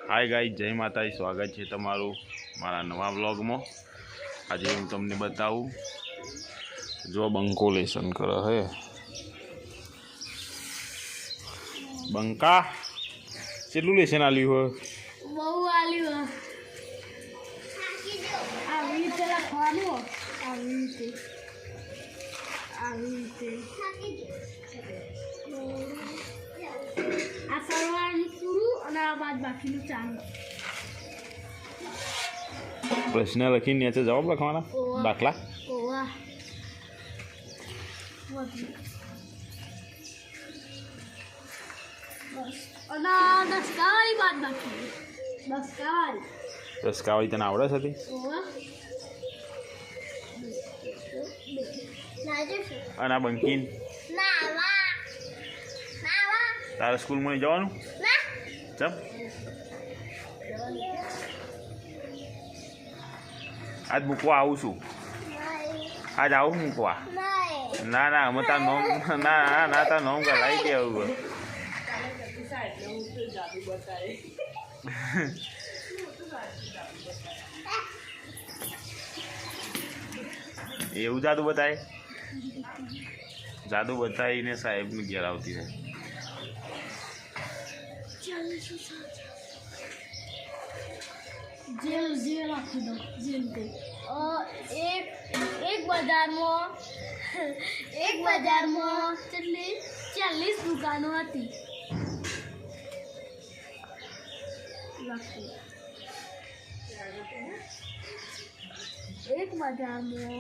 Hi guys, जय माताजी। स्वागत है तमारू मारा नवा व्लॉग में। आज हूँ तमने बताऊँ जो बंको लेसन कर है। बंका चेटलू लेसन आल्यू हो? बहु आल्यू हो। આવી રીતે લખવાનું આવી રીતે આ સરવાળાનું પૂરું અને આ બાદ બાકીનું ચાલુ प्रश्न लखी नीचे जवाब लखवाना दाखला ઓવા બસ અને દસકાવાળી બાદ બાકી દસકાવાળી दसकावाळी तने आवड़े छे? ઓવા અને આ બંકીન તારે સ્કૂલ માં જવાનું? ચમ आज મૂકવા આવું છું। आज આવું મૂકવા? ના ના અમે તાર નોમ ના ના તાર નોમ કરાવી દે આવું એવું જાદુ બતાય? જાદુ બતાવીને સાહેબને ઘેર આવતી છે। जेल जेल आखी दो जेल पे एक बाजार में चटली 40 दुकानों थी। एक बाजार में